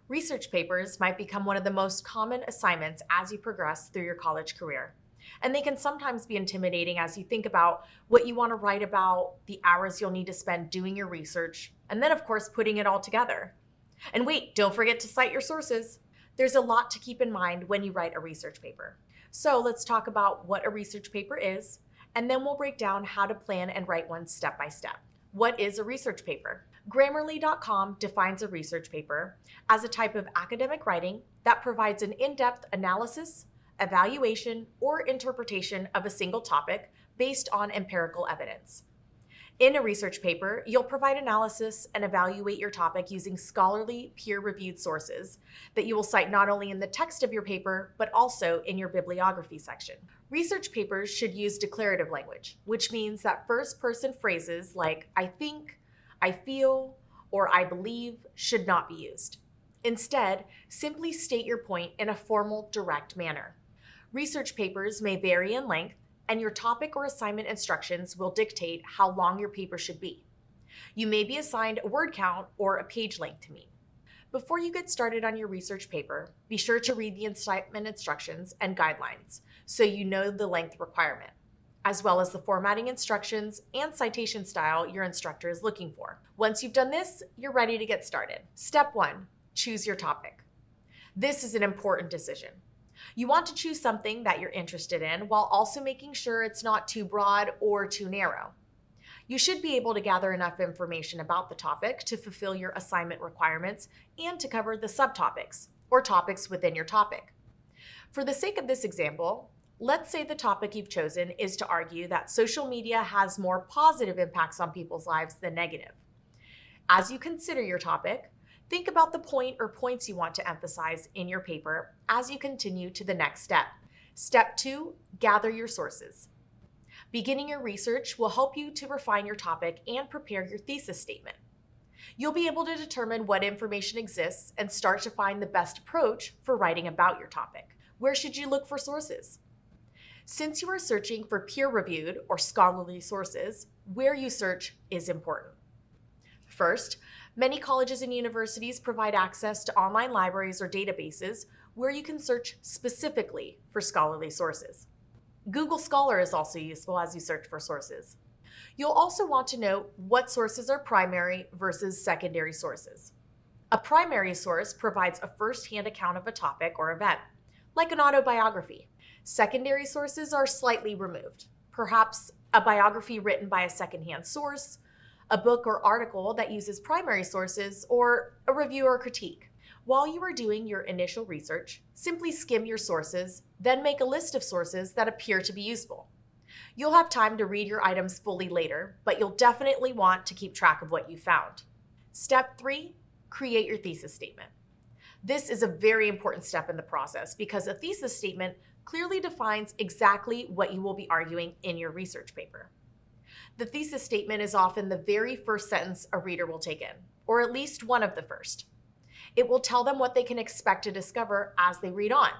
Research papers might become one of the most common assignments as you progress through your college career. And they can sometimes be intimidating as you think about what you want to write about, the hours you'll need to spend doing your research, and then, of course, putting it all together. And wait, don't forget to cite your sources. There's a lot to keep in mind when you write a research paper. So let's talk about what a research paper is, and then we'll break down how to plan and write one step by step. What is a research paper? Grammarly.com defines a research paper as a type of academic writing that provides an in-depth analysis, evaluation, or interpretation of a single topic based on empirical evidence. In a research paper, you'll provide analysis and evaluate your topic using scholarly, peer-reviewed sources that you will cite not only in the text of your paper, but also in your bibliography section. Research papers should use declarative language, which means that first-person phrases like I think, I feel, or I believe should not be used. Instead, simply state your point in a formal, direct manner. Research papers may vary in length, and your topic or assignment instructions will dictate how long your paper should be. You may be assigned a word count or a page length to meet. Before you get started on your research paper, be sure to read the assignment instructions and guidelines so you know the length requirement, as well as the formatting instructions and citation style your instructor is looking for. Once you've done this, you're ready to get started. Step 1, choose your topic. This is an important decision. You want to choose something that you're interested in while also making sure it's not too broad or too narrow. You should be able to gather enough information about the topic to fulfill your assignment requirements and to cover the subtopics or topics within your topic. For the sake of this example, let's say the topic you've chosen is to argue that social media has more positive impacts on people's lives than negative. As you consider your topic, think about the point or points you want to emphasize in your paper as you continue to the next step. Step 2, gather your sources. Beginning your research will help you to refine your topic and prepare your thesis statement. You'll be able to determine what information exists and start to find the best approach for writing about your topic. Where should you look for sources? Since you are searching for peer-reviewed or scholarly sources, where you search is important. First, many colleges and universities provide access to online libraries or databases where you can search specifically for scholarly sources. Google Scholar is also useful as you search for sources. You'll also want to know what sources are primary versus secondary sources. A primary source provides a first-hand account of a topic or event, like an autobiography. Secondary sources are slightly removed, perhaps a biography written by a second-hand source, a book or article that uses primary sources, or a review or critique. While you are doing your initial research, simply skim your sources, then make a list of sources that appear to be useful. You'll have time to read your items fully later, but you'll definitely want to keep track of what you found. Step 3, create your thesis statement. This is a very important step in the process because a thesis statement clearly defines exactly what you will be arguing in your research paper. The thesis statement is often the very first sentence a reader will take in, or at least one of the first. It will tell them what they can expect to discover as they read on.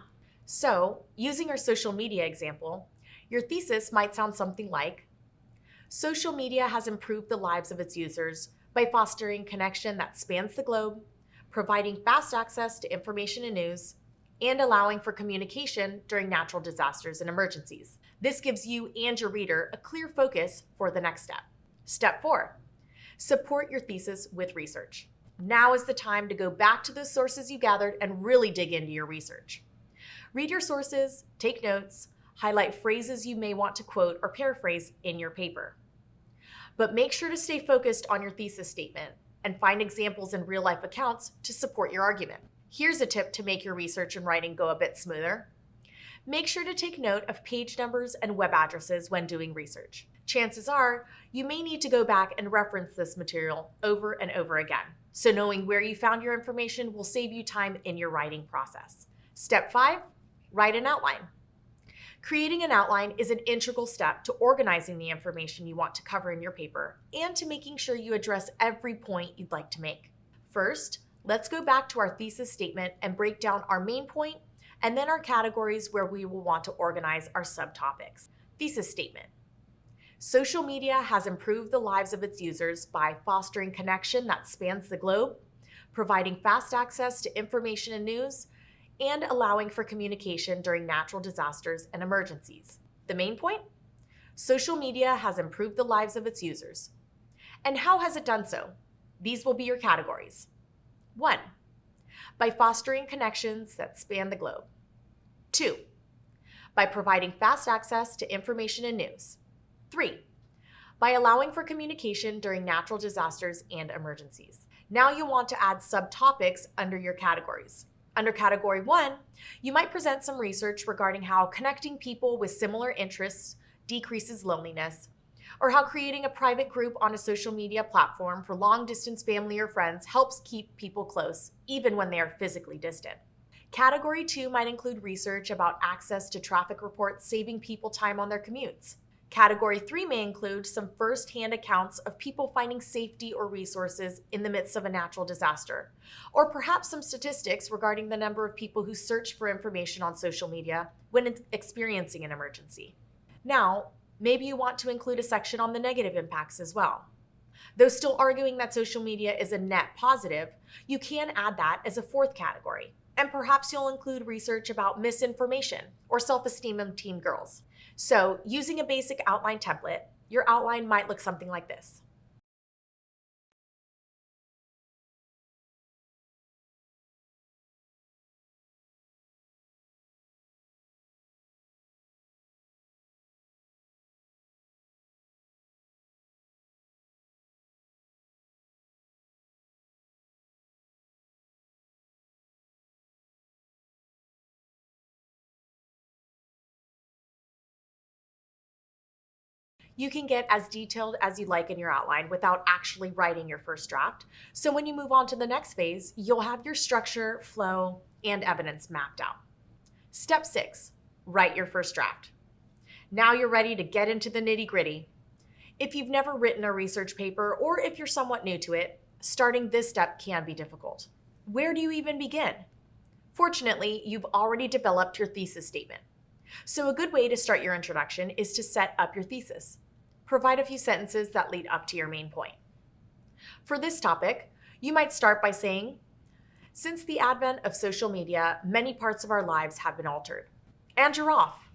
So, using our social media example, your thesis might sound something like, social media has improved the lives of its users by fostering connection that spans the globe, providing fast access to information and news, and allowing for communication during natural disasters and emergencies. This gives you and your reader a clear focus for the next step. Step 4, support your thesis with research. Now is the time to go back to those sources you gathered and really dig into your research. Read your sources, take notes, highlight phrases you may want to quote or paraphrase in your paper. But make sure to stay focused on your thesis statement and find examples in real-life accounts to support your argument. Here's a tip to make your research and writing go a bit smoother. Make sure to take note of page numbers and web addresses when doing research. Chances are, you may need to go back and reference this material over and over again. So knowing where you found your information will save you time in your writing process. Step 5, write an outline. Creating an outline is an integral step to organizing the information you want to cover in your paper and to making sure you address every point you'd like to make. First, let's go back to our thesis statement and break down our main point and then our categories where we will want to organize our subtopics. Thesis statement. Social media has improved the lives of its users by fostering connection that spans the globe, providing fast access to information and news, and allowing for communication during natural disasters and emergencies. The main point? Social media has improved the lives of its users. And how has it done so? These will be your categories. 1. By fostering connections that span the globe. 2. By providing fast access to information and news. 3. By allowing for communication during natural disasters and emergencies. Now you want to add subtopics under your categories. Under Category 1, you might present some research regarding how connecting people with similar interests decreases loneliness, or how creating a private group on a social media platform for long-distance family or friends helps keep people close, even when they are physically distant. Category 2 might include research about access to traffic reports saving people time on their commutes. Category 3 may include some first-hand accounts of people finding safety or resources in the midst of a natural disaster, or perhaps some statistics regarding the number of people who search for information on social media when experiencing an emergency. Now, maybe you want to include a section on the negative impacts as well. Though still arguing that social media is a net positive, you can add that as a fourth category. And perhaps you'll include research about misinformation or self-esteem of teen girls. So, using a basic outline template, your outline might look something like this. You can get as detailed as you like in your outline without actually writing your first draft. So when you move on to the next phase, you'll have your structure, flow, and evidence mapped out. Step 6, write your first draft. Now you're ready to get into the nitty-gritty. If you've never written a research paper, or if you're somewhat new to it, starting this step can be difficult. Where do you even begin? Fortunately, you've already developed your thesis statement. So a good way to start your introduction is to set up your thesis. Provide a few sentences that lead up to your main point. For this topic, you might start by saying, since the advent of social media, many parts of our lives have been altered. And you're off.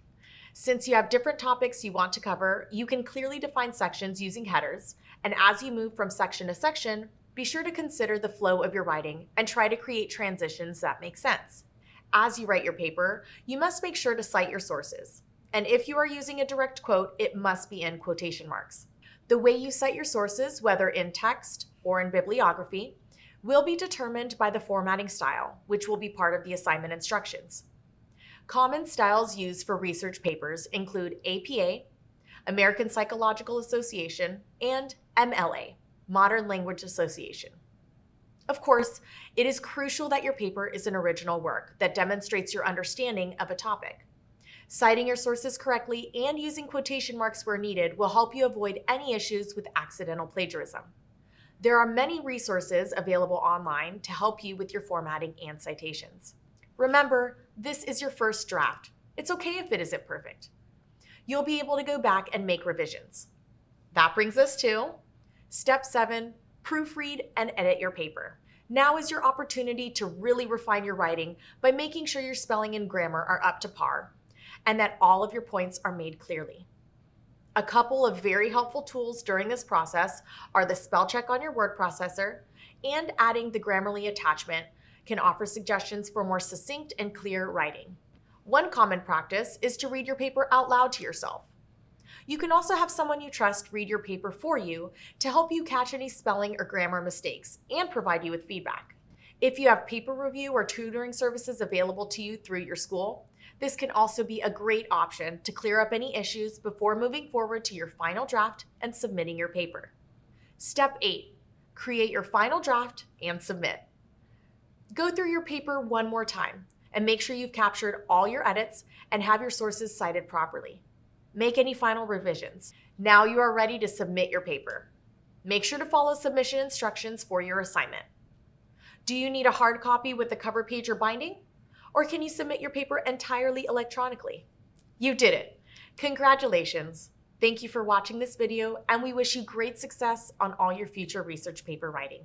Since you have different topics you want to cover, you can clearly define sections using headers, and as you move from section to section, be sure to consider the flow of your writing and try to create transitions that make sense. As you write your paper, you must make sure to cite your sources. And if you are using a direct quote, it must be in quotation marks. The way you cite your sources, whether in text or in bibliography, will be determined by the formatting style, which will be part of the assignment instructions. Common styles used for research papers include APA, American Psychological Association, and MLA, Modern Language Association. Of course, it is crucial that your paper is an original work that demonstrates your understanding of a topic. Citing your sources correctly and using quotation marks where needed will help you avoid any issues with accidental plagiarism. There are many resources available online to help you with your formatting and citations. Remember, this is your first draft. It's okay if it isn't perfect. You'll be able to go back and make revisions. That brings us to Step 7, proofread and edit your paper. Now is your opportunity to really refine your writing by making sure your spelling and grammar are up to par and that all of your points are made clearly. A couple of very helpful tools during this process are the spell check on your word processor, and adding the Grammarly attachment can offer suggestions for more succinct and clear writing. One common practice is to read your paper out loud to yourself. You can also have someone you trust read your paper for you to help you catch any spelling or grammar mistakes and provide you with feedback. If you have paper review or tutoring services available to you through your school, this can also be a great option to clear up any issues before moving forward to your final draft and submitting your paper. Step 8, create your final draft and submit. Go through your paper one more time and make sure you've captured all your edits and have your sources cited properly. Make any final revisions. Now you are ready to submit your paper. Make sure to follow submission instructions for your assignment. Do you need a hard copy with the cover page or binding? Or can you submit your paper entirely electronically? You did it! Congratulations! Thank you for watching this video, and we wish you great success on all your future research paper writing.